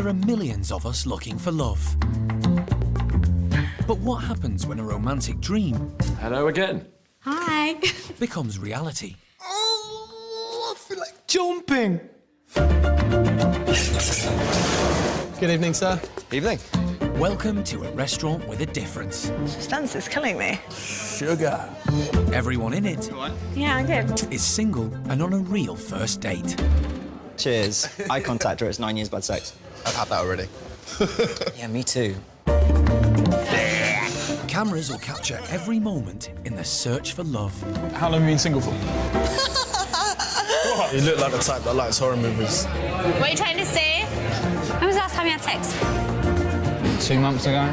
There are millions of us looking for love. But what happens when a romantic dream... Hello again. Hi. ...becomes reality? Oh, I feel like jumping. Good evening, sir. Evening. Welcome to a restaurant with a difference. Suspense is killing me. Sugar. Everyone in it Yeah, I'm good. is single and on a real first date. Cheers. Eye contact or it's 9 years bad sex. I've had that already. Yeah, me too. Cameras will capture every moment in the search for love. How long have you been single for? You look like the type that likes horror movies. What are you trying to say? When was the last time you had sex? 2 months ago.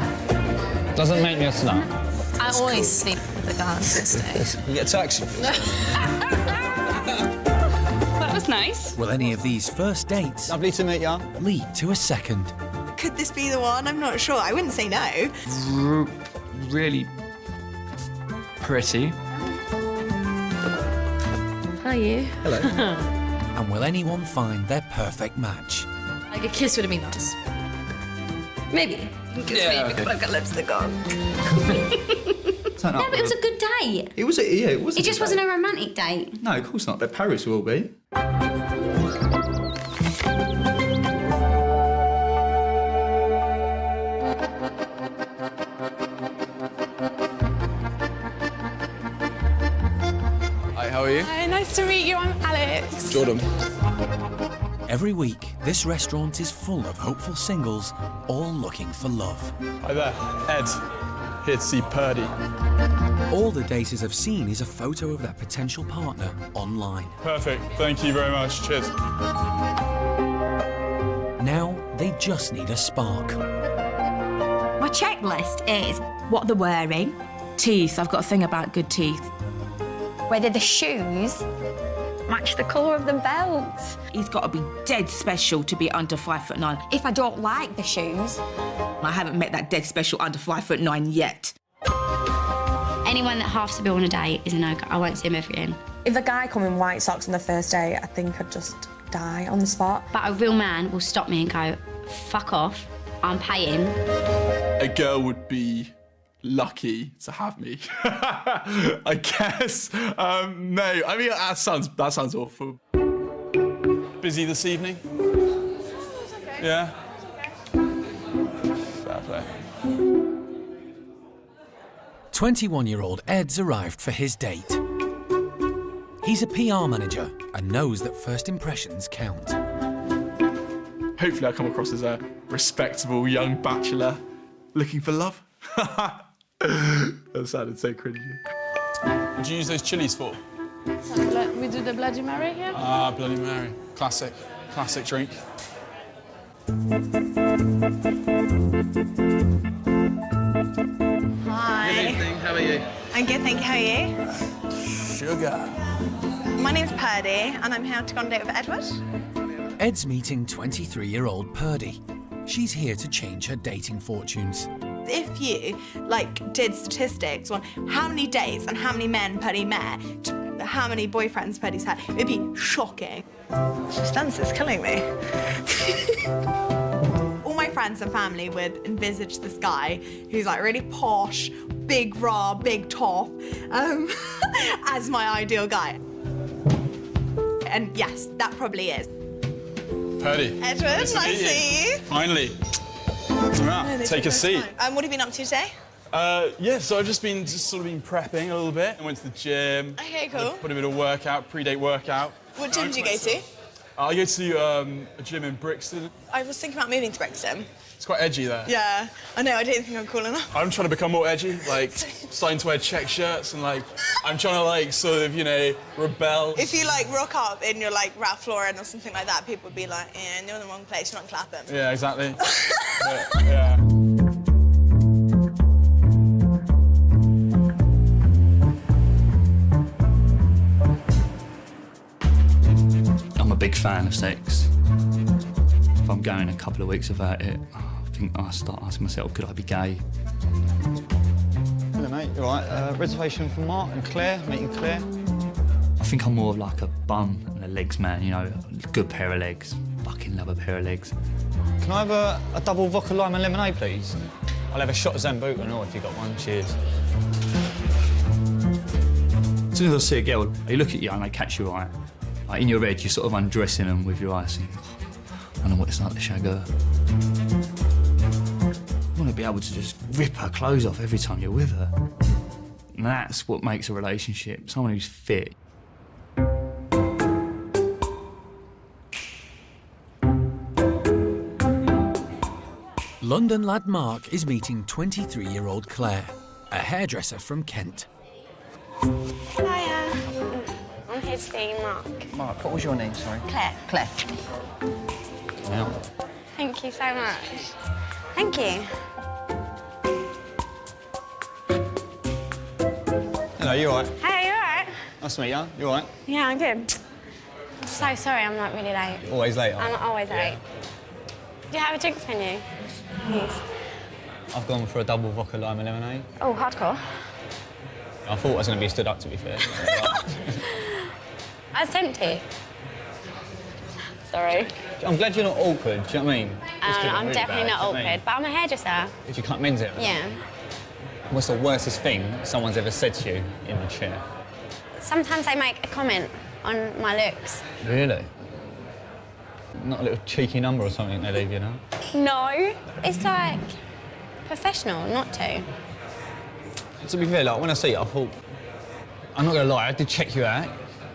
Doesn't make me a slut. I always sleep with the guys these days. You get a taxi. That was nice. Will any of these first dates Lovely to meet ya. lead to a second? Could this be the one? I'm not sure. I wouldn't say no. Really pretty. How are you? Hello. And will anyone find their perfect match? Like a kiss would have been nice. Maybe. Kiss me because I've got lipstick on. Turn up. No, but it was a good date. It was it was. It just wasn't a romantic date. No, of course not. But Paris will be. Hi, how are you? Hi, nice to meet you. I'm Alex. Jordan. Every week, this restaurant is full of hopeful singles, all looking for love. Hi there, Ed. Here to see Purdey. All the daters have seen is a photo of their potential partner online. Perfect. Thank you very much. Cheers. Now, they just need a spark. My checklist is what they're wearing. Teeth. I've got a thing about good teeth. Whether the shoes match the colour of the belt. He's got to be dead special to be under 5'9". If I don't like the shoes. I haven't met that dead special under 5'9" yet. Anyone that half to be on a date is a no-go. I won't see him ever again. If a guy come in white socks on the first day, I think I'd just die on the spot. But a real man will stop me and go, fuck off, I'm paying. A girl would be lucky to have me. I guess. No, I mean that sounds awful. Busy this evening? Okay. Yeah. Fair play. 21-year-old Ed's arrived for his date. He's a PR manager and knows that first impressions count. Hopefully I come across as a respectable young bachelor looking for love. That sounded so cringy. What do you use those chilies for? We do the Bloody Mary here. Ah, Bloody Mary. Classic drink. Hi. Good evening. How are you? I'm good, thank you. How are you? Sugar. My name's Purdey, and I'm here to go on a date with Edward. Ed's meeting 23-year-old Purdey. She's here to change her dating fortunes. If you, did statistics on how many dates and how many men Purdey met, to how many boyfriends Purdey's had, it'd be shocking. Suspense is killing me. All my friends and family would envisage this guy who's really posh, big bra, big top, as my ideal guy. And yes, that probably is. Purdey. Edward, nice to see you. Finally. Right, take a seat. What have you been up to today? Yeah, so I've just been prepping a little bit. I went to the gym. Okay, cool. Put a bit of workout, pre-date workout. What gym do you go to? I go to a gym in Brixton. I was thinking about moving to Brixton. It's quite edgy there. Yeah, I know, I didn't think I'm cool enough. I'm trying to become more edgy, starting to wear check shirts and I'm trying to sort of, rebel. If you rock up in your Ralph Lauren or something like that, people would be like, yeah, you're in the wrong place, you're not Clapham. Yeah, exactly. Yeah. I'm a big fan of sex. If I'm going a couple of weeks without it, I think I start asking myself, could I be gay? Hello, mate. You all right? Reservation for Mark and Clare, meeting Clare. I think I'm more of a bum and a legs man, a good pair of legs. Fucking love a pair of legs. Can I have a double vodka lime and lemonade, please? I'll have a shot of Zambuca or if you've got one. Cheers. As soon as I see a girl, they look at you and they catch your eye. Like in your head, you're sort of undressing them with your eyes, thinking, I know what it's like to shag her. You want to be able to just rip her clothes off every time you're with her. And that's what makes a relationship. Someone who's fit. London lad Mark is meeting 23-year-old Clare, a hairdresser from Kent. Hiya. I'm here to see Mark. Mark, what was your name, sorry? Clare. Claire. Yeah. Thank you so much. Thank you. Hello, you all right? Hey, you all right? Nice to meet you. You all right? Yeah, I'm good. I'm so sorry I'm not really late. Always late, I'm always late. Do you have a drinks menu? Please. I've gone for a double vodka lime and lemonade. Oh, hardcore. I thought I was going to be stood up, to be fair. I was tempted. Sorry. I'm glad you're not awkward, do you know what I mean? I'm definitely not awkward, but I'm a hairdresser. Did you cut men's hair? Yeah. What's the worstest thing someone's ever said to you in the chair? Sometimes they make a comment on my looks. Really? Not a little cheeky number or something they leave you, know? No. It's like professional not to. To be fair, like, when I see you, I thought, I'm not going to lie, I did check you out.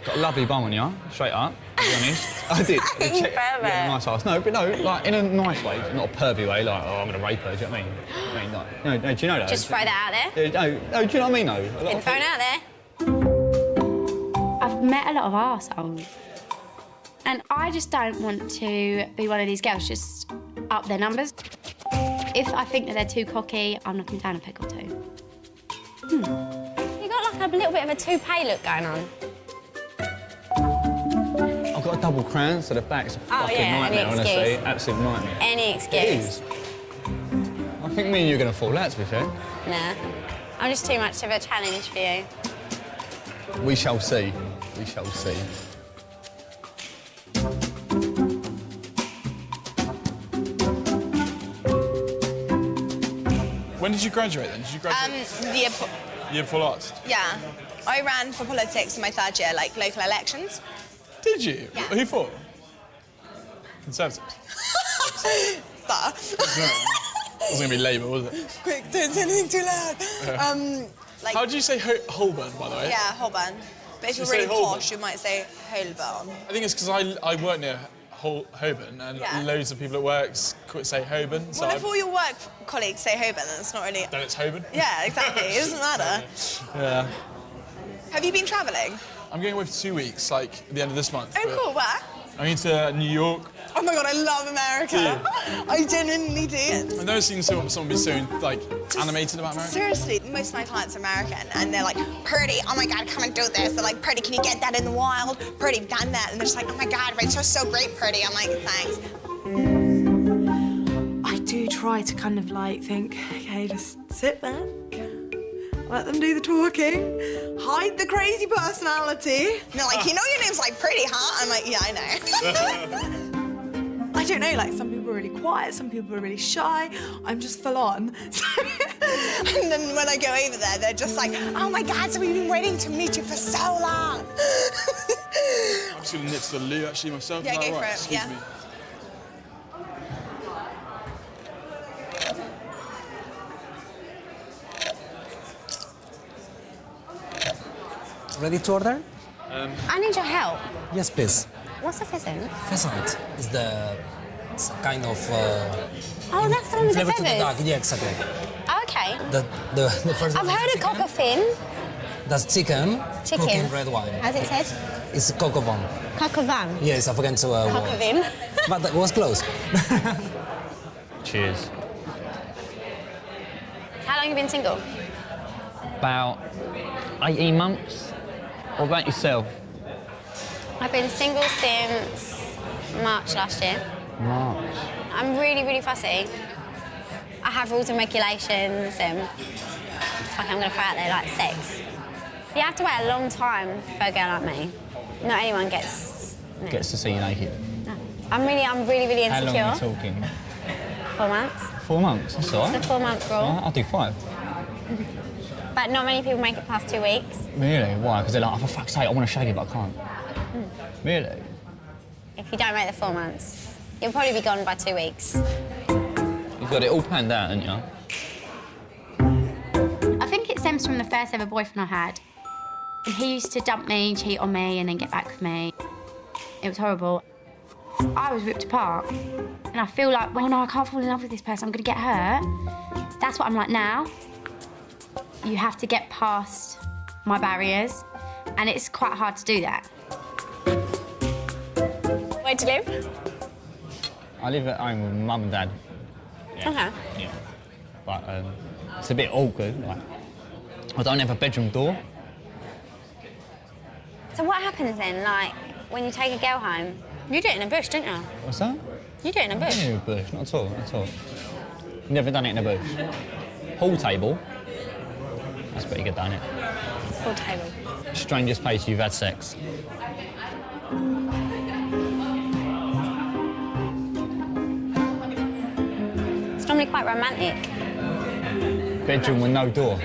Got a lovely bum on you, straight up, to be honest. I did. I did check, yeah, nice ass. No, but no, like, in a nice way, not a pervy way, like, oh, I'm going to rape her, do you know what I mean? I mean, like, no, do you know that? Just throw that out there? No, do you know what I mean, though? Been thrown out there. I've met a lot of arseholes. And I just don't want to be one of these girls just up their numbers. If I think that they're too cocky, I'm knocking down a peg or two. You got like a little bit of a toupee look going on. I've got a double crown, so the back's a fucking nightmare, honestly. Absolute nightmare. Any excuse. It is. I think me and you are going to fall out, to be fair. Nah. I'm just too much of a challenge for you. We shall see. We shall see. When did you graduate then? Did you graduate? The year before. Year before last? Yeah. I ran for politics in my third year, like local elections. Did you? Yeah. Who for? Conservatives? That. It wasn't going to be Labour, was it? Quick, don't say anything too loud. Like, how do you say Holborn, by the way? Yeah, Holborn. But if you're really posh, you might say Holborn. I think it's because I work near Holborn, and loads of people at work say Holborn. So well, if all your work colleagues say Holborn, then it's not really... Then it's Holborn? Yeah, exactly. It doesn't matter. Yeah. Have you been travelling? I'm going away for 2 weeks, like, at the end of this month. Oh, cool. Where? I'm going to New York. Oh my God, I love America. I genuinely do. I've never seen someone be so, like, animated about America. Seriously, most of my clients are American, and they're like, Purdey, oh my God, come and do this. They're like, Purdey, can you get that in the wild? Purdey, I've done that. And they're just like, oh my God, it's so great, Purdey. I'm like, thanks. I do try to kind of like think, okay, just sit back, let them do the talking, hide the crazy personality. And they're like, you know your name's like pretty, huh? I'm like, yeah, I know. I don't know, like some people are really quiet, some people are really shy. I'm just full on. And then when I go over there, they're just like, oh my God, so we've been waiting to meet you for so long. I'm just going to nip to the loo, actually, myself. Yeah, go right? for it, Excuse me. Ready to order? I need your help. Yes, please. What's a pheasant? Pheasant is it's a kind of Oh, that's the one with the flavor to the feathers. dog. Yeah, exactly. Okay. The first I've one heard is of cock a fin. That's chicken. Chicken. Cooking red wine. As it said? It's coq au vin. Cock a van. Yes, I forgot to Cock a vin. But that was close. Cheers. How long have you been single? About 18 months. What about yourself? I've been single since March last year. March. I'm really, really fussy. I have rules and regulations and fuck, I'm gonna throw out there like sex. You have to wait a long time for a girl like me. Not anyone gets... No. Gets to see you naked. No. I'm really, really How insecure. long are we talking? 4 months. 4 months, that's all right. It's the 4-month rule. I'll do 5. But not many people make it past 2 weeks. Really? Why? Because they're like, oh, for fuck's sake, I want to shag it, but I can't. Really? If you don't make the 4 months, you'll probably be gone by 2 weeks. You've got it all planned out, haven't you? I think it stems from the first ever boyfriend I had. And he used to dump me, cheat on me, and then get back with me. It was horrible. I was ripped apart. And I feel like, well, no, I can't fall in love with this person. I'm going to get hurt. That's what I'm like now. You have to get past my barriers, and it's quite hard to do that. Where do you live? I live at home with mum and dad. Yeah. Okay. Yeah. But it's a bit awkward. Like, I don't have a bedroom door. So what happens then, like, when you take a girl home? You do it in a bush, don't you? What's that? You do it in a bush. In a bush, not at all, not at all. Never done it in a bush. Pool table. That's pretty good, isn't it? Pool table. Strangest place you've had sex. It's normally quite romantic. Bedroom with no door.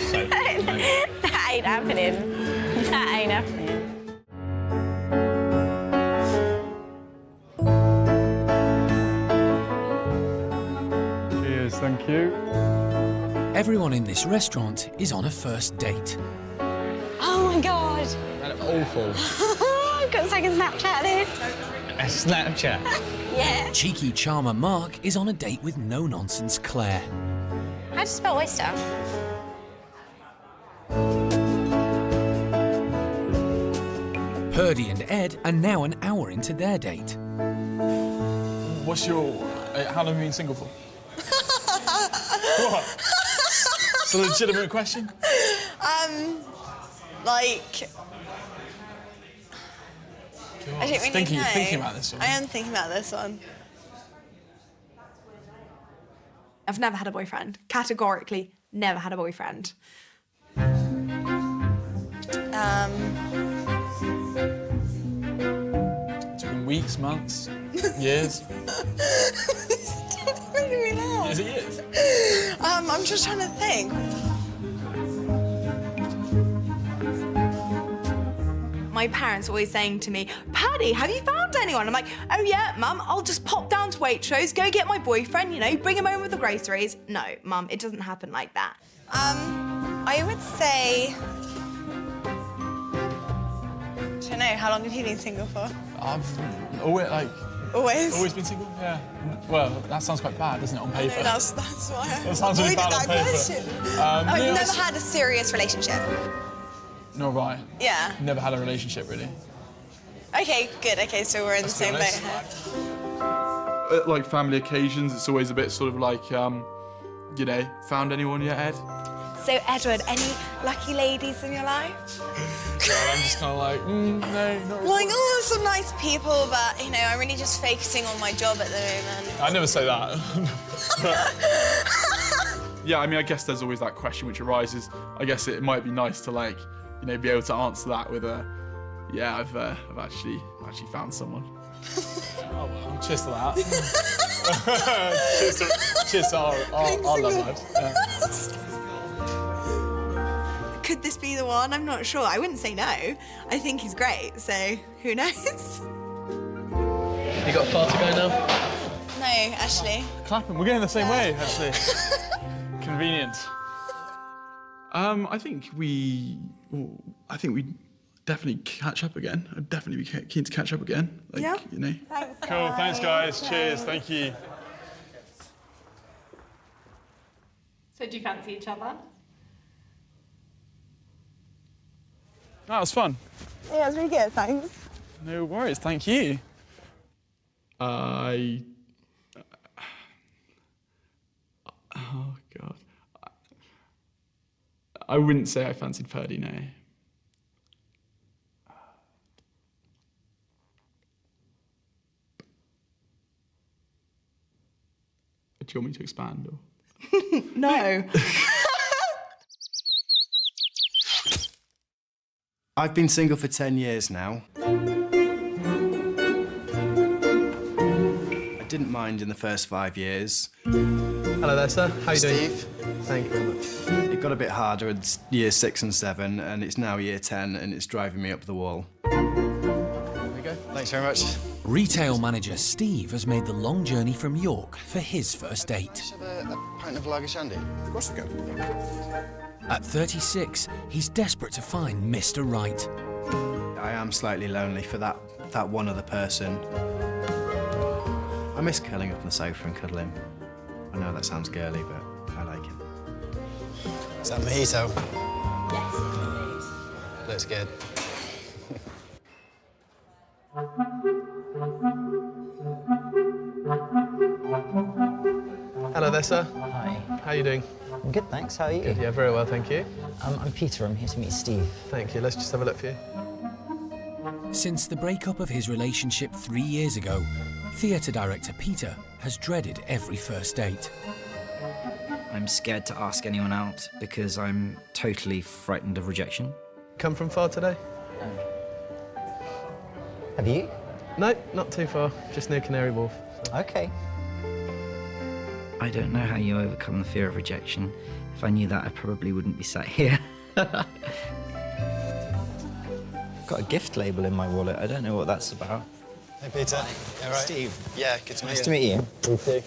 So, That ain't happening. That ain't happening. Cheers, thank you. Everyone in this restaurant is on a first date. Oh my God. that awful. I've got to take a Snapchat of this. A Snapchat? Yeah. Cheeky charmer Mark is on a date with no-nonsense Claire. How do you spell oyster? Purdey and Ed are now an hour into their date. What's your... how long have you been single for? What? It's a legitimate question. Like... God, I don't really know. Thinking about this one. I am thinking about this one. I've never had a boyfriend. Categorically, never had a boyfriend. It's been weeks, months, years. Stop making me laugh. Is it years? I'm just trying to think. My parents are always saying to me, Paddy, have you found anyone? I'm like, oh yeah, Mum, I'll just pop down to Waitrose, go get my boyfriend, you know, bring him home with the groceries. No, Mum, it doesn't happen like that. I would say... I don't know, how long have you been single for? I've always, Always been single, yeah. Well, that sounds quite bad, doesn't it, on paper? No, that's why I That sounds really bad on paper. question. I've never had a serious relationship. No, right. Yeah. Never had a relationship, really. Okay, good. Okay, so we're in the same boat here. At, like, family occasions, it's always a bit sort of like, you know, found anyone yet, Ed? So, Edward, any lucky ladies in your life? I'm just kind of like, no, not really. Like, oh, some nice people, but, you know, I'm really just focusing on my job at the moment. I never say that. Yeah, I mean, I guess there's always that question which arises. I guess it might be nice to, like, you know, be able to answer that with a, yeah, I've actually found someone. Oh well, cheers to that. cheers to our love lives. Yeah. Could this be the one? I'm not sure. I wouldn't say no. I think he's great, so who knows? You got far to go now? No, actually. Clapping, we're going the same way, actually. Convenient. I think we definitely catch up again. I'd definitely be keen to catch up again. Like, yeah. You know. Thanks. Cool. Thanks, guys. Cheers. Thank you. So do you fancy each other? That was fun. Yeah, it was really good. Thanks. No worries. Thank you. Oh God. I wouldn't say I fancied Purdey, no. Do you want me to expand or? No. I've been single for 10 years now. I didn't mind in the first 5 years. Hello there, sir. How are you doing? Steve. Thank you very much. It got a bit harder in years 6 and 7, and it's now year 10, and it's driving me up the wall. There we go. Thanks very much. Retail manager Steve has made the long journey from York for his first date. Have a pint of lager shandy? Of course we can. At 36, he's desperate to find Mr. Right. I am slightly lonely for that one other person. I miss curling up on the sofa and cuddling. I know that sounds girly, but I like it. Is that mojito? Yes. Looks good. Hello there, sir. Hi. How are you doing? I'm good, thanks. How are you? Good, yeah, very well, thank you. I'm Peter. I'm here to meet Steve. Thank you. Let's just have a look for you. Since the breakup of his relationship 3 years ago, theatre director Peter has dreaded every first date. I'm scared to ask anyone out because I'm totally frightened of rejection. Come from far today? Have you? No, not too far. Just near Canary Wharf. So. Okay. I don't know how you overcome the fear of rejection. If I knew that, I probably wouldn't be sat here. I've got a gift label in my wallet. I don't know what that's about. Hey, Peter. Hi. You all right? Steve. Yeah, good to meet you. Nice to meet you. You too.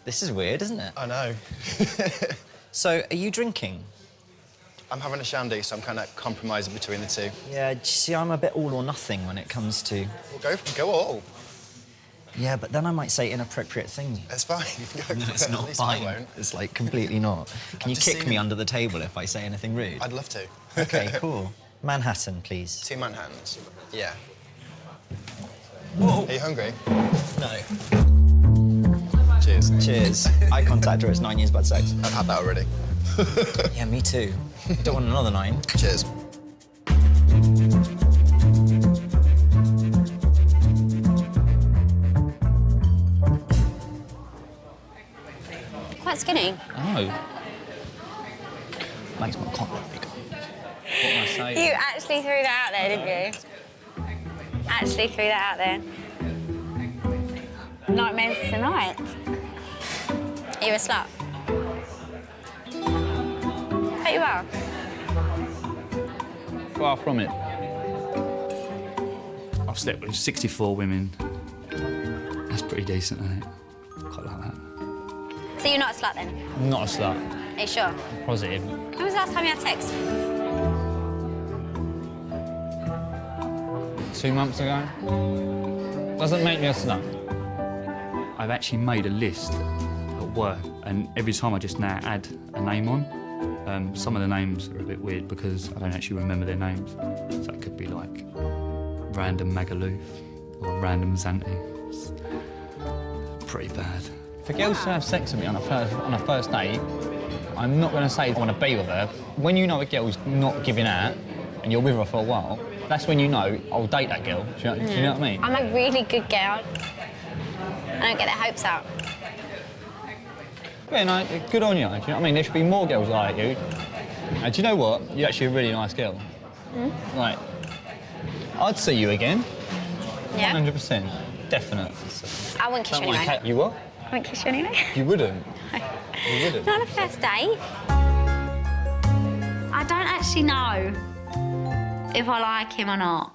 This is weird, isn't it? I know. So, are you drinking? I'm having a shandy, so I'm kind of compromising between the two. Yeah, do you see, I'm a bit all or nothing when it comes to... Well, go all. Yeah, but then I might say inappropriate things. It's fine. No, it's not fine. It's, like, completely not. Can you kick me under the table if I say anything rude? I'd love to. OK, cool. Manhattan, please. 2 Manhattans. Yeah. Whoa. Are you hungry? No. Cheers. Cheers. Eye contact or it's 9 years bad sex. I've had that already. Yeah, me too. Don't want another 9. Cheers. Quite skinny. Oh. Makes my cock look bigger. What am I saying? You actually threw that out there, didn't you? Actually threw that out there. Nightmares tonight. Are you a slut? Bet you are. Far from it. I've slept with 64 women. That's pretty decent, isn't it? Quite like that. So you're not a slut then? Not a slut. Are you sure? Positive. When was the last time you had sex? 2 months ago. Doesn't make me a slut. I've actually made a list at work, and every time I just now add a name on. Some of the names are a bit weird because I don't actually remember their names. So it could be like random Magaluf or random Zanti. It's pretty bad. For girls to have sex with me on a first date, I'm not going to say I want to be with her. When you know a girl's not giving out and you're with her for a while, that's when you know I'll date that girl. Do you know what I mean? I'm a really good girl. I don't get their hopes up. Yeah, no, good on you. Do you know what I mean? There should be more girls like you. And do you know what? You're actually a really nice girl. Like, I'd see you again. Yeah? 100%. Definite. I wouldn't kiss you anyway. You what? I wouldn't kiss you anyway. You wouldn't? No. You wouldn't? Not on a first date. I don't actually know if I like him or not.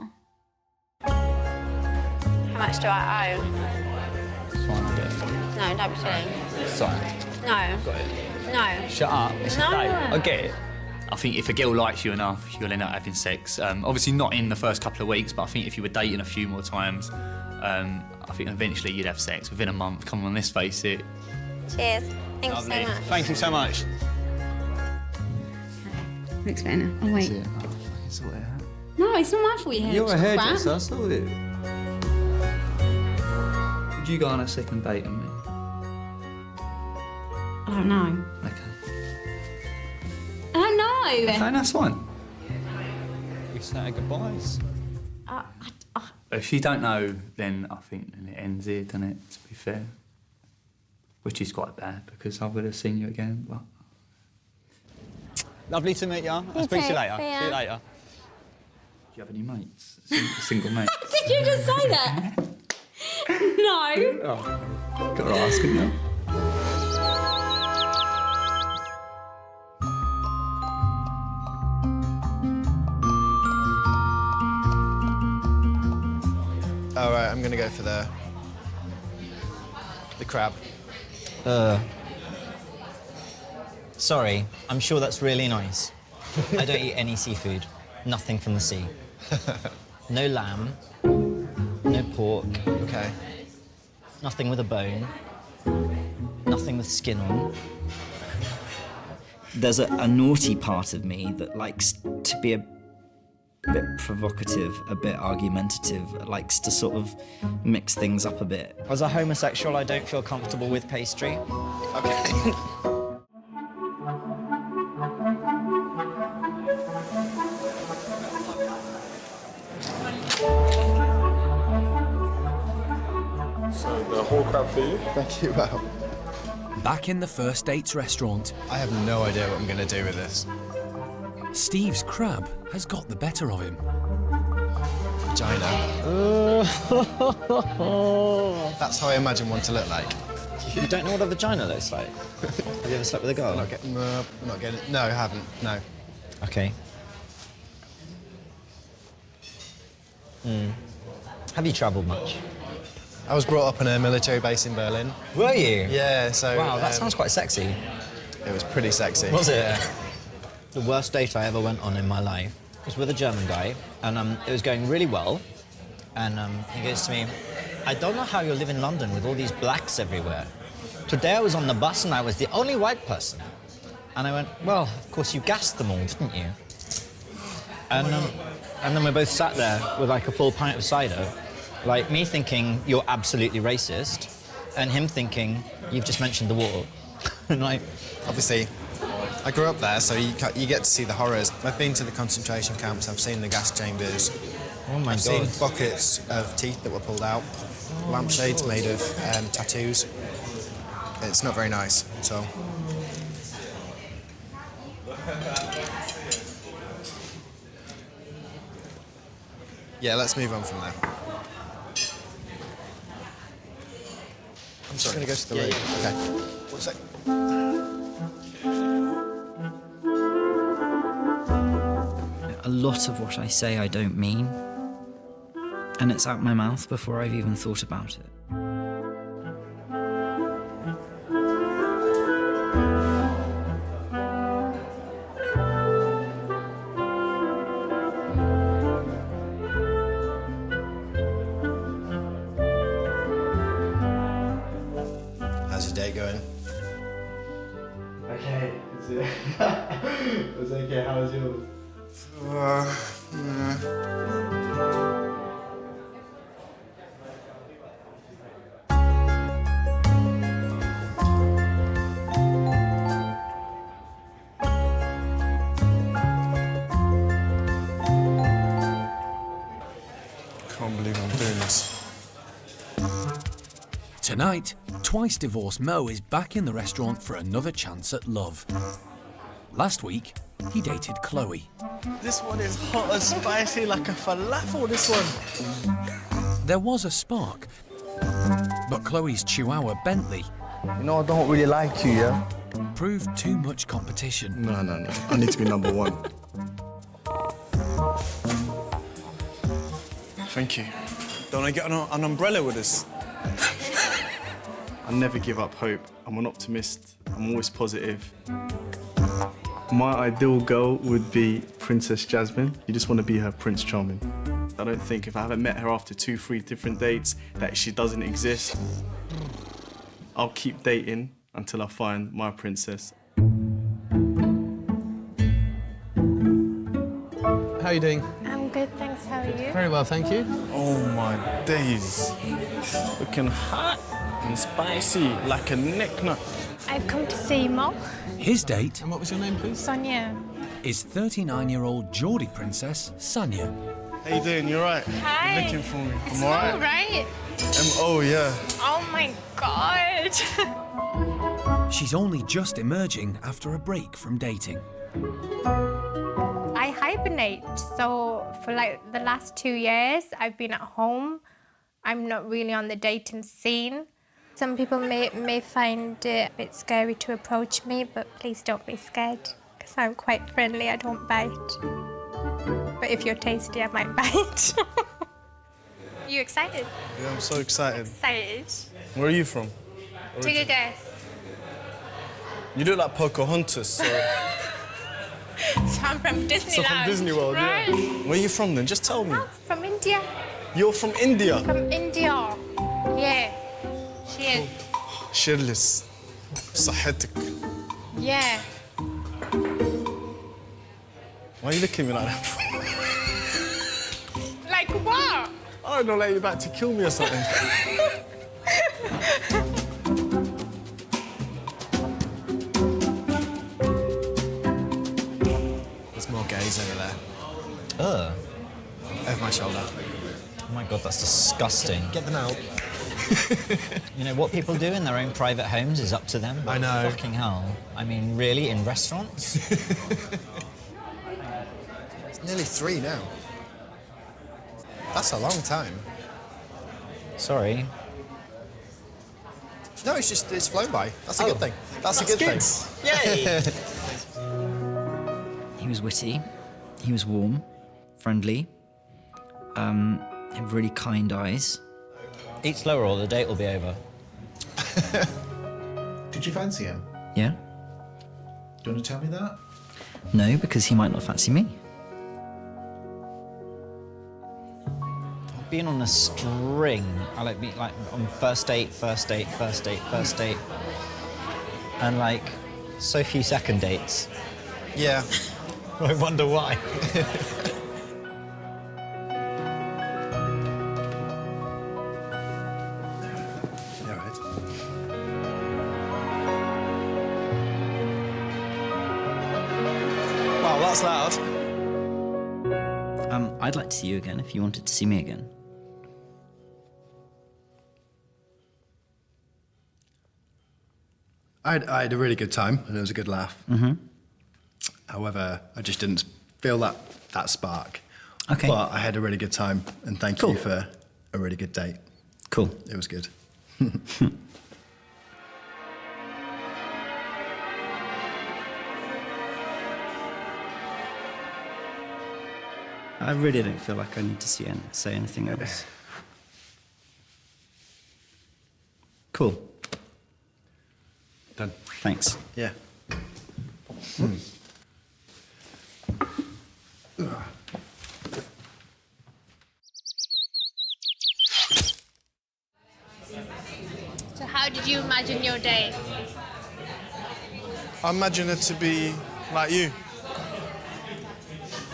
How much do I owe? It's fine, I get it. No, don't be silly. Sorry. No. Got it. No. Shut up. It's No. a date. I get it. I think if a girl likes you enough, you'll end up having sex. Obviously not in the first couple of weeks, but I think if you were dating a few more times, I think eventually you'd have sex within a month. Come on, let's face it. Cheers. Thank Lovely. you so much. Thank you so much. Looks better now. Oh, wait. It's all right. No, it's not my fault your hair You're looks a crap. hairdresser, I saw it. Would you go on a second date with me? I don't know. Okay. I don't know. Okay, that's fine. We say goodbyes. If you don't know, then I think then it ends here, doesn't it, to be fair? Which is quite bad, because I would have seen you again, but... Lovely to meet you. I'll speak to you later. See ya. See you later. Do you have any mates? Single mates? Did you just say that? No. Oh, gotta ask him now. All right, I'm gonna go for the crab. Sorry, I'm sure that's really nice. I don't eat any seafood. Nothing from the sea. No lamb, no pork. Okay. Nothing with a bone. Nothing with skin on. There's a naughty part of me that likes to be a bit provocative, a bit argumentative, likes to sort of mix things up a bit. As a homosexual, I don't feel comfortable with pastry. Okay. So the whole crab for you? Thank you. Wow. Back in the first dates restaurant, I have no idea what I'm gonna do with this. Steve's crab has got the better of him. Vagina. That's how I imagine one to look like. You don't know what a vagina looks like? Have you ever slept with a girl? I'm not getting it. No, I haven't. No. Okay. Have you travelled much? I was brought up in a military base in Berlin. Were you? Yeah, so... Wow, that sounds quite sexy. It was pretty sexy. Was it? Yeah. The worst date I ever went on in my life was with a German guy, and it was going really well. And he goes to me, I don't know how you live in London with all these blacks everywhere. Today I was on the bus and I was the only white person. And I went, well, of course you gassed them all, didn't you? And then we both sat there with like a full pint of cider, like me thinking you're absolutely racist, and him thinking you've just mentioned the war. And like, obviously, I grew up there, so you get to see the horrors. I've been to the concentration camps, I've seen the gas chambers. Oh my I've God. seen buckets of teeth that were pulled out, lampshades made of tattoos. It's not very nice, so. Yeah, let's move on from there. I'm just going to go to the loo. Okay. One sec. A lot of what I say I don't mean, and it's out my mouth before I've even thought about it. How's your day going? Okay, it's okay. How was yours? Can't believe I'm doing this. Tonight, twice divorced Mo is back in the restaurant for another chance at love. Last week, he dated Chloe. This one is hot and spicy like a falafel, this one. There was a spark, but Chloe's Chihuahua Bentley, You know, I don't really like you, yeah? proved too much competition. No. I need to be number one. Thank you. Don't I get an umbrella with us? I never give up hope. I'm an optimist. I'm always positive. My ideal girl would be Princess Jasmine. You just want to be her Prince Charming. I don't think if I haven't met her after 2-3 different dates that she doesn't exist. I'll keep dating until I find my princess. How are you doing? I'm good, thanks. How are you? Very well, thank you. Oh my days. Looking hot and spicy like a necknut. I've come to see Mo. His date And what was your name, please? Sonia. is 39-year-old Geordie princess Sanya. How you doing? You alright? Hi. You're looking for me. It's I'm alright. Mo, right? Oh yeah. Oh my God. She's only just emerging after a break from dating. I hibernate, so for like the last 2 years, I've been at home I'm not really on the dating scene. Some people may find it a bit scary to approach me, but please don't be scared, because I'm quite friendly, I don't bite. But if you're tasty, I might bite. You excited? Yeah, I'm so excited. Excited. Where are you from? Take a guess. You look like Pocahontas, so... So I'm from Disneyland. So from Disney World, right? yeah. Where are you from then? Just tell me. I'm from India. You're from India? From India. Yeah. She is. Shirless. صحتك. Yeah. Why are you looking at me like that? Like what? I don't know, like you're about to kill me or something. There's more gays over there. Ugh. Over my shoulder. Oh my God, that's disgusting. Get them out. You know, what people do in their own private homes is up to them. But I know. Fucking hell. I mean, really, in restaurants? It's nearly 3 now. That's a long time. Sorry. No, it's flown by. That's a good thing. That's a good thing. Yay! He was witty. He was warm, friendly. Had really kind eyes. Eat slower or the date will be over. Did you fancy him? Yeah? Do you want to tell me that? No, because he might not fancy me. Being on a string, I like being like on first date, and like so few second dates. Yeah. I wonder why. All right. Wow, that's loud. I'd like to see you again if you wanted to see me again. I had a really good time and it was a good laugh. Mm-hmm. However, I just didn't feel that spark. Okay. But I had a really good time and thank you for a really good date. Cool. It was good. I really don't feel like I need to say anything else. Cool. Done. Thanks. Yeah. So how did you imagine your day? I imagine it to be like you.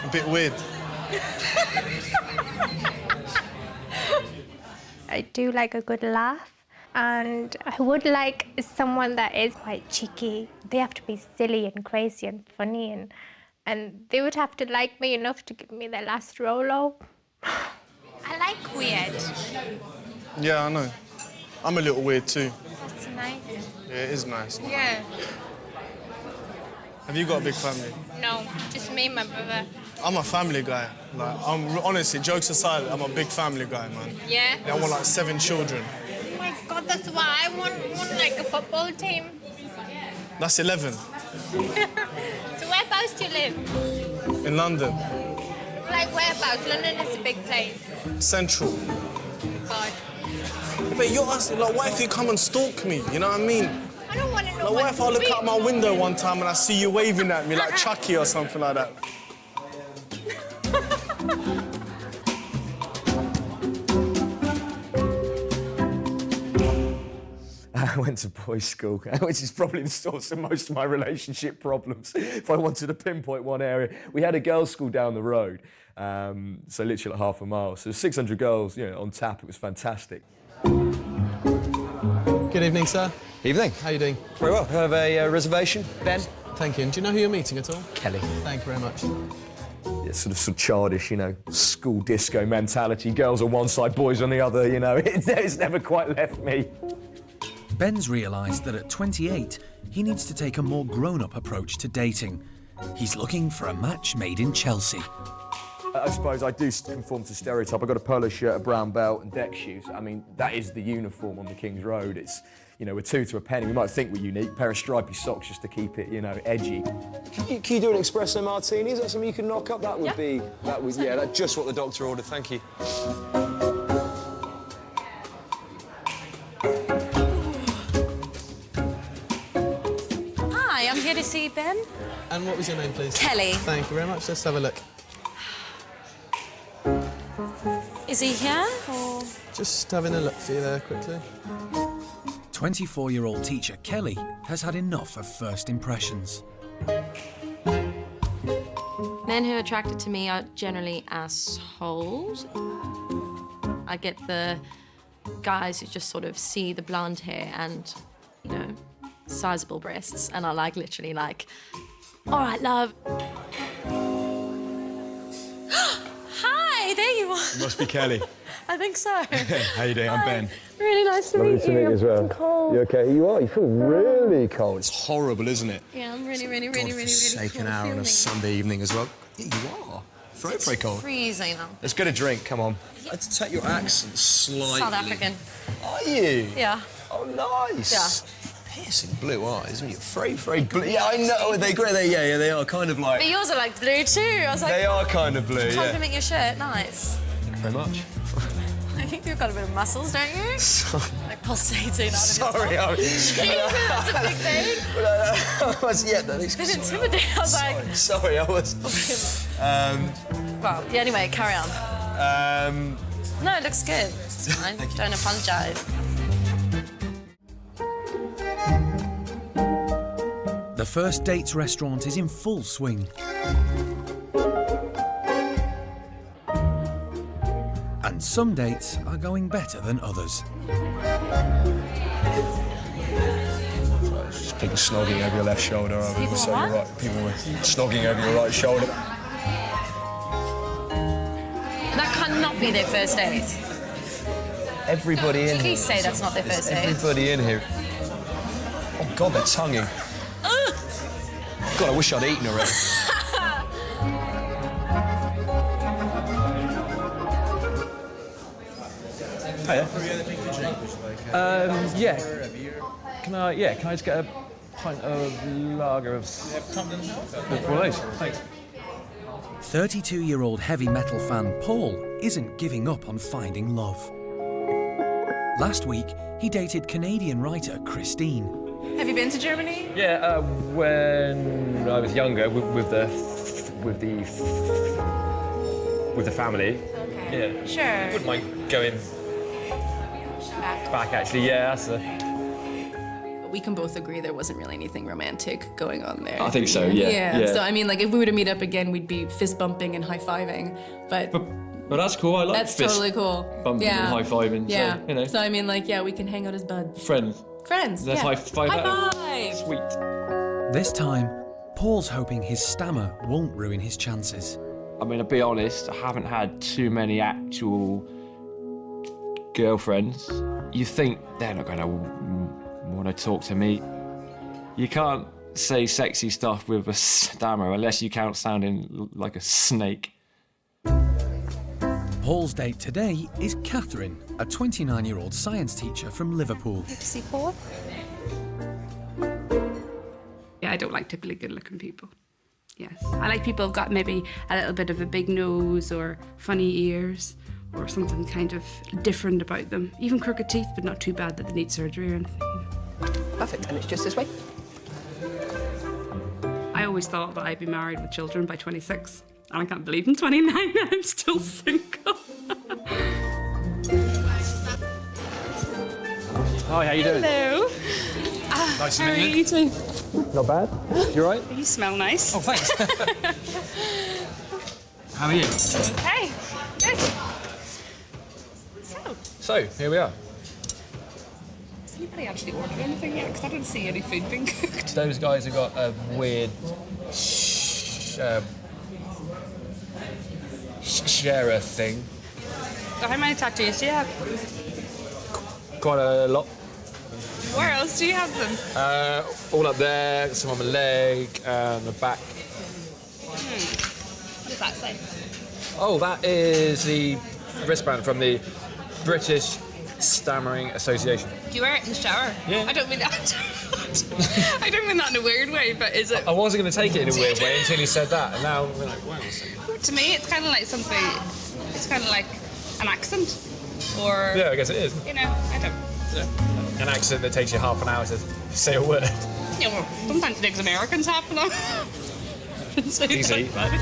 A bit weird. I do like a good laugh, and I would like someone that is quite cheeky. They have to be silly and crazy and funny, and they would have to like me enough to give me their last Rolo. I like weird. Yeah, I know. I'm a little weird too. That's nice. Yeah, it is nice. Yeah. Have you got a big family? No, just me and my brother. I'm a family guy. Like, honestly, jokes aside, I'm a big family guy, man. Yeah? I want like 7 children. Oh my God, that's why I want like a football team. That's 11. So whereabouts do you live? In London. Like whereabouts? London is a big place. Central. God. But you're asking, like, what if you come and stalk me? You know what I mean? I don't want to know Like, what if I look out my window one time and I see you waving at me like Chucky or something like that? I went to boys' school, which is probably the source of most of my relationship problems. If I wanted to pinpoint one area, we had a girls' school down the road, so literally like half a mile. So 600 girls, on tap. It was fantastic. Good evening, sir. Evening. How are you doing? Very well. Can I have a reservation? Ben? Thank you. And do you know who you're meeting at all? Kelly. Thank you very much. It's sort of childish, school disco mentality. Girls on one side, boys on the other. It's never quite left me. Ben's realised that at 28, he needs to take a more grown-up approach to dating. He's looking for a match made in Chelsea. I suppose I do conform to stereotype. I've got a polo shirt, a brown belt and deck shoes. I mean, that is the uniform on the King's Road. It's, you know, we're 2 to a penny. We might think we're unique. Pair of stripy socks just to keep it, you know, edgy. Can you do an espresso martini? Is that something you can knock up? That would be... that's just what the doctor ordered, thank you. Hi, I'm here to see Ben. And what was your name, please? Kelly. Thank you very much. Let's have a look. Is he here, or...? Just having a look for you there, quickly. 24-year-old teacher Kelly has had enough of first impressions. Men who are attracted to me are generally assholes. I get the guys who just sort of see the blonde hair and, you know, sizable breasts, and are like, literally like, all right, love. Hi, there you are. You must be Kelly. I think so. How you doing? I'm Ben. Really nice to meet you. I'm cold. You okay? You are? You feel really cold. It's horrible, isn't it? Yeah, I'm really cold. An hour on a Sunday evening as well. Yeah, you are. Very cold. Freezing now. Let's get a drink, come on. I detect your accent slightly. South African. Are you? Yeah. Oh, nice. Yeah. Piercing blue eyes, isn't you? Very blue. Yeah, I know. They're great. Yeah, they are kind of like... But yours are like blue too. I was like... They are kind of blue, yeah. Compliment your shirt. Nice. Thank you very much. I think you've got a bit of muscles, don't you? Like pulsating out of Sorry, your that's a big thing. That is... A bit intimidating. I was like... Sorry, I was... Well, yeah, anyway, carry on. No, it looks good. It's fine. Don't apologise. The first dates restaurant is in full swing. And some dates are going better than others. People snogging over your left shoulder. People were snogging over your right shoulder. That cannot be their first date. Everybody in here. Please say that's not their first date. Everybody in here. Oh, God, they're tonguing. God, I wish I'd eaten already. Hiya. Yeah. Can I just get a pint of lager of... One of those, thanks. 32-year-old heavy metal fan Paul isn't giving up on finding love. Last week, he dated Canadian writer Christine. Have you been to Germany? Yeah, when I was younger, with the family. Okay. Yeah. Sure. Wouldn't mind going back actually. Yeah, that's a... We can both agree there wasn't really anything romantic going on there. I think so, yeah. So, I mean, like, if we were to meet up again, we'd be fist bumping and high-fiving, but that's cool, I like that's fist totally cool. bumping and high-fiving, Yeah. so, you know. So, I mean, like, yeah, we can hang out as buds. Friends. Friends, Let's yeah. high-five High that. five! Sweet. This time, Paul's hoping his stammer won't ruin his chances. I mean, to be honest, I haven't had too many actual girlfriends. You think they're not going to want to talk to me. You can't say sexy stuff with a stammer unless you count sounding like a snake. Paul's date today is Kathryn, a 29-year-old science teacher from Liverpool. Good to see Paul. Yeah, I don't like typically good-looking people. Yes. I like people who've got maybe a little bit of a big nose or funny ears or something kind of different about them. Even crooked teeth, but not too bad that they need surgery or anything. Perfect, and it's just this way. I always thought that I'd be married with children by 26. And I can't believe I'm 29 and I'm still single. Hi, how you doing? Hello. Nice to How are meet you too? Not bad. You all right? You smell nice. Oh, thanks. How are you? Okay, good. So, here we are. Has anybody actually ordered anything yet? Because I didn't see any food being cooked. Those guys have got a weird sharer thing. So how many tattoos do you have? Quite a lot. Where else do you have them? All up there, some on my leg, the back. What does that say? Oh, that is the wristband from the British Stammering Association. Do you wear it in the shower? Yeah. I don't mean that. I don't mean that in a weird way, but is it? I wasn't going to take it in a weird way until you said that, and now we're like, wow. To me, it's kind of like something. It's kind of like an accent, or. Yeah, I guess it is. You know, I don't. Yeah. An accent that takes you half an hour to say a word. Yeah, well, sometimes it takes Americans half an hour. Shouldn't say Easy. that.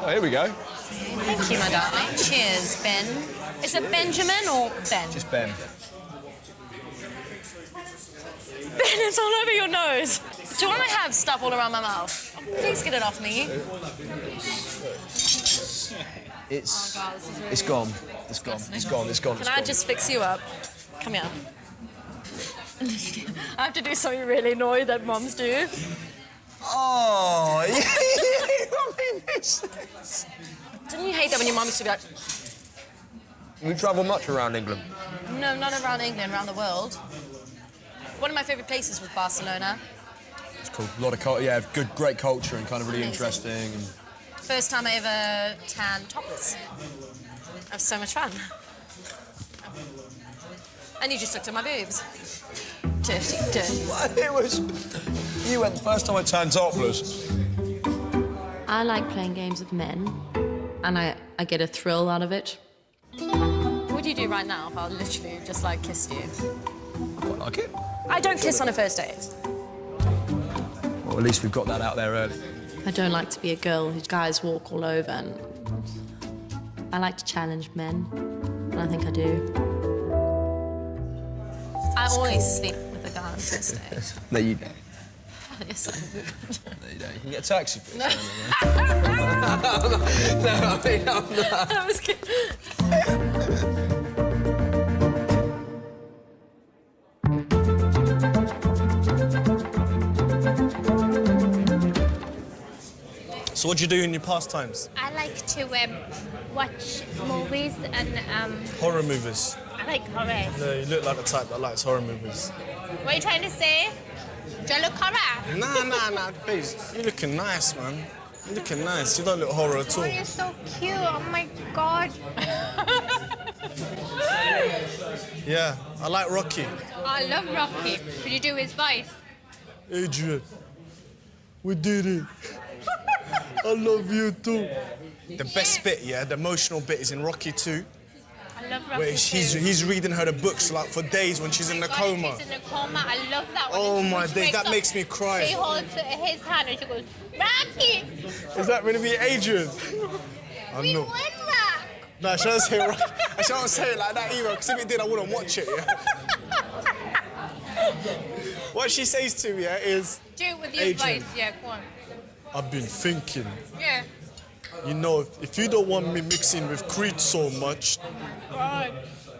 Oh, here we go. Thank you, my darling. Cheers, Ben. Is it Benjamin or Ben? Just Ben. Ben, it's all over your nose. Do you want to have stuff all around my mouth? Please get it off me. It's Oh, God, this is really it's gone. It's gone. It's gone. It's gone. Can I just fix you up? Come here. I have to do something really annoying that moms do. Oh, Didn't you hate that when your mum used to be like, We travel much around England. no, not around England, around the world? One of my favourite places was Barcelona. It's cool. A lot of great culture and kind of really interesting. And... First time I ever tanned topless. That was so much fun. And you just looked at my boobs. Dirty, dirty. It was... You went the first time I tanned topless. I like playing games with men, and I get a thrill out of it. What would you do right now if I literally just, like, kissed you? I quite like it. I don't kiss on a first date. Well, at least we've got that out there early. I don't like to be a girl whose guys walk all over, and I like to challenge men, and I think I do. I always sleep with a guy on a first date. No, you don't. Yes, I do. No, you don't. You can get a taxi for it. No. No, I mean, I'm not. That was good. So what do you do in your pastimes? I like to watch movies and Horror movies. I like horror. No, you look like the type that likes horror movies. What are you trying to say? Do I look horror? Nah, please. You're looking nice, man. You're looking nice. You don't look horror at Oh, all. you're so cute. Oh my God. Yeah, I like Rocky. I love Rocky. Could you do his voice? Adrian, we did it. I love you too. The best bit, yeah, the emotional bit is in Rocky 2. I love Rocky Where he's reading her the books like for days when she's in the coma. She's in a coma. I love that one. Oh And my she days, wakes that up, makes me cry. She holds his hand and she goes, Rocky! Is that going to be Adrian? I We know. won, Rock! No, I shouldn't say Rocky. I shouldn't say it like that either, because if it did, I wouldn't watch it, yeah? What she says to me, yeah, is... Do it with your Adrian, voice, yeah, go on. I've been thinking, Yeah. you know, if you don't want me mixing with Creed so much, God.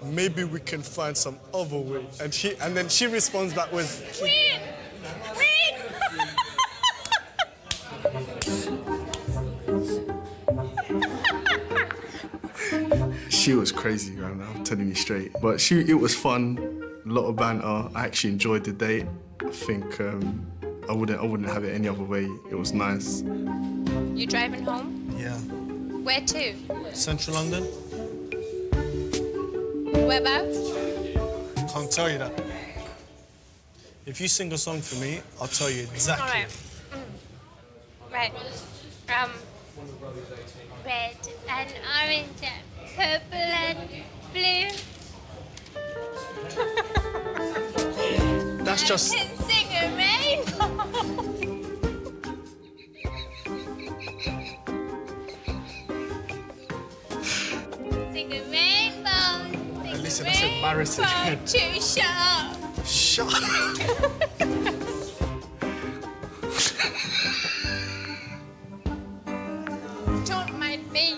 maybe we can find some other way. And then she responds back with... Queen! Queen! She was crazy, man, I'm telling you straight. But it was fun, a lot of banter. I actually enjoyed the date. I think I wouldn't have it any other way. It was nice. You driving home? Yeah. Where to? Central London? Whereabouts? Can't tell you that. If you sing a song for me, I'll tell you exactly. All right. Right. Red and orange and purple and blue. That's just... I can sing a rainbow. Sing a rainbow. Sing Listen, a that's embarrassing. rainbow to shut up. Shut up. Don't mind me.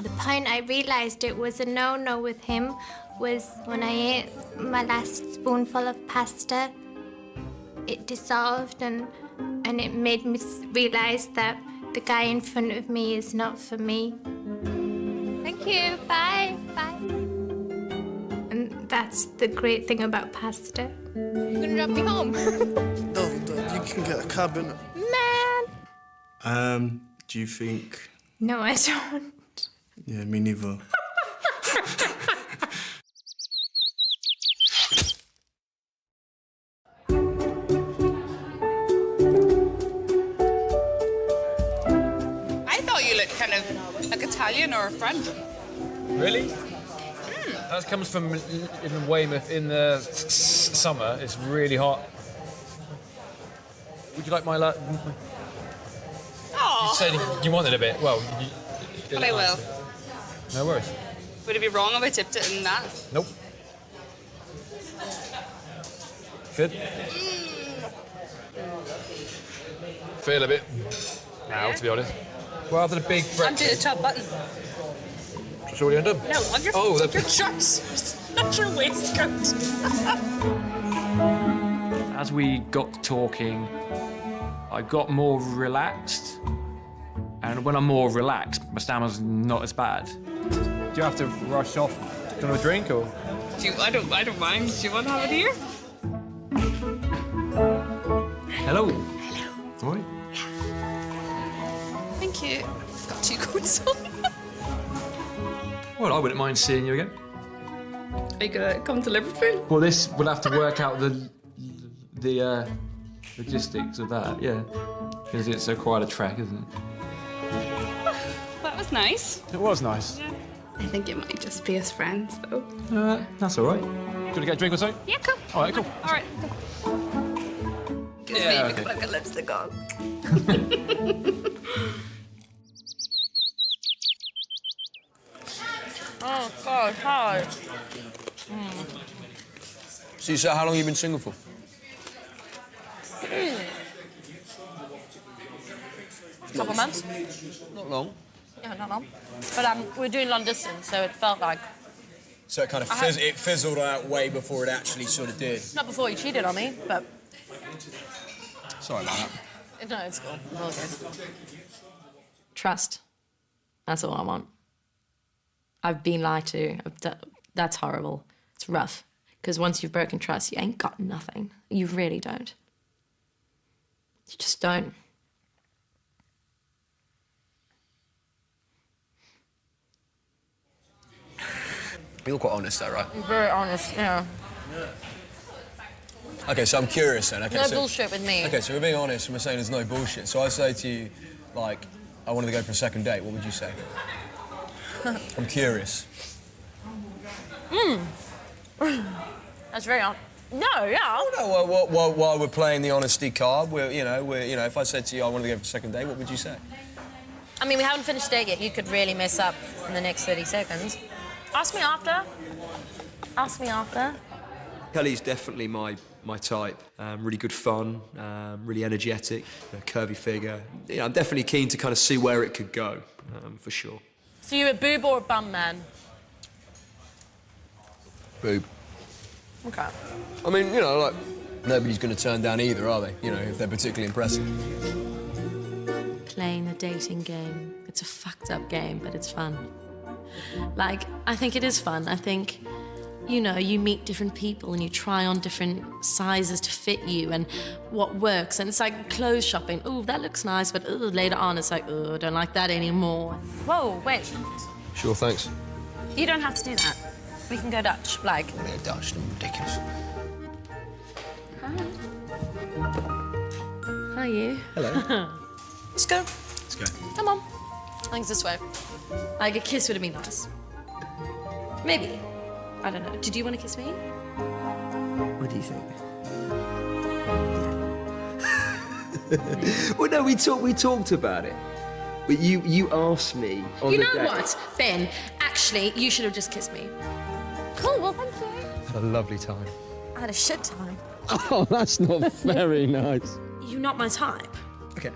The point I realised it was a no-no with him was when I ate my last spoonful of pasta. It dissolved and it made me realise that the guy in front of me is not for me. Thank you. Bye. Bye. And That's the great thing about pasta. You're gonna drive me home? No, you can get a cab in it. Man! Do you think... No, I don't. Yeah, me neither. I thought you looked kind of like Italian or French. Really? That comes from in Weymouth in the summer. It's really hot. Would you like my luck? You said you wanted a bit. Well, But I will. No worries. Would it be wrong if I tipped it in that? Nope. Good. Feel a bit now, to be honest. Rather than a big breakfast. Undo the top button. It's already undone. No, on your, your shorts, not your waistcoat. As we got talking, I got more relaxed. And when I'm more relaxed, my stamina's not as bad. Do you have to rush off? Do you want a drink or? I don't mind. Do you want to have it here? Hello. Hello. Rory? Thank you. Got 2 coats on. Well, I wouldn't mind seeing you again. Are you gonna come to Liverpool? Well, we'll have to work out the logistics of that, yeah. Because it's quite a trek, isn't it? That was nice. It was nice. Yeah. I think it might just be as friends, though. That's all right. Do you want to get a drink or something? Yeah, cool. All right, cool. All right. Gives me because I've got lipstick on. Oh, God, hard. So, how long have you been single for? Couple months. Not long. Yeah, not long. But we're doing long distance, so it felt like... So it kind of it fizzled out way before it actually sort of did. Not before you cheated on me, but... Sorry about that. No, it's cool. It's all good. Trust. That's all I want. I've been lied to. That's horrible. It's rough. Because once you've broken trust, you ain't got nothing. You really don't. You just don't. You're quite honest, though, right? I'm very honest, yeah. Okay, so I'm curious then. Okay, No so, bullshit with me. Okay, so we're being honest and we're saying there's no bullshit. So I say to you, like, I wanted to go for a second date. What would you say? I'm curious. That's very honest. No, yeah. Oh, no, while we're playing the honesty card, if I said to you I wanted to go for a second date, what would you say? I mean, we haven't finished the date yet. You could really mess up in the next 30 seconds. Ask me after. Ask me after. Kelly's definitely my type. Really good fun, really energetic, curvy figure. Yeah, I'm definitely keen to kind of see where it could go, for sure. So you're a boob or a bum man? Boob. Okay. I mean, like, nobody's going to turn down either, are they? If they're particularly impressive. Playing the dating game. It's a fucked up game, but it's fun. Like, I think it is fun. I think, you meet different people and you try on different sizes to fit you and what works. And it's like clothes shopping. Ooh, that looks nice, but ooh, later on it's like, ooh, I don't like that anymore. Whoa, wait. Sure, thanks. You don't have to do that. We can go Dutch, like. I'm going to go Dutch, ridiculous. Hi. How are you? Hello. Let's go. Let's go. Come on. I think it's this way. Like, a kiss would have been nice. Maybe. I don't know. Did you want to kiss me? What do you think? Well, no, we talked about it. But you asked me on You the know day. what, Ben? Actually, you should have just kissed me. Cool, well, thank you. Had a lovely time. I had a shit time. Oh, that's not very nice. You're not my type. Okay.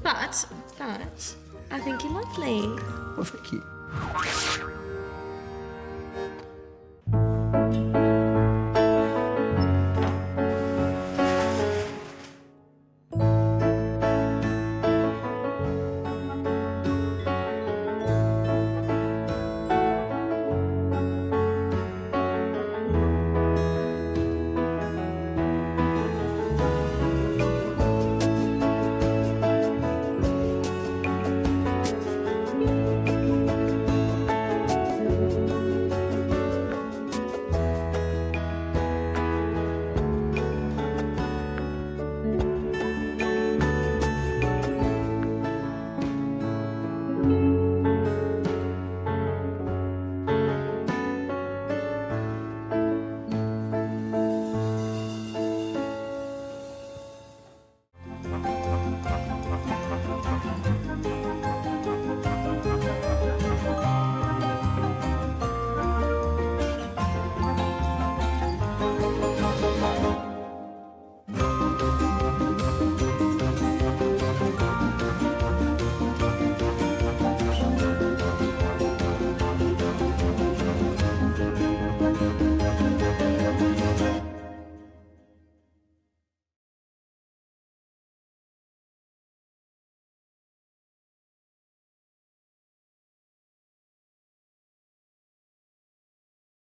But I think you're lovely. Well, thank you.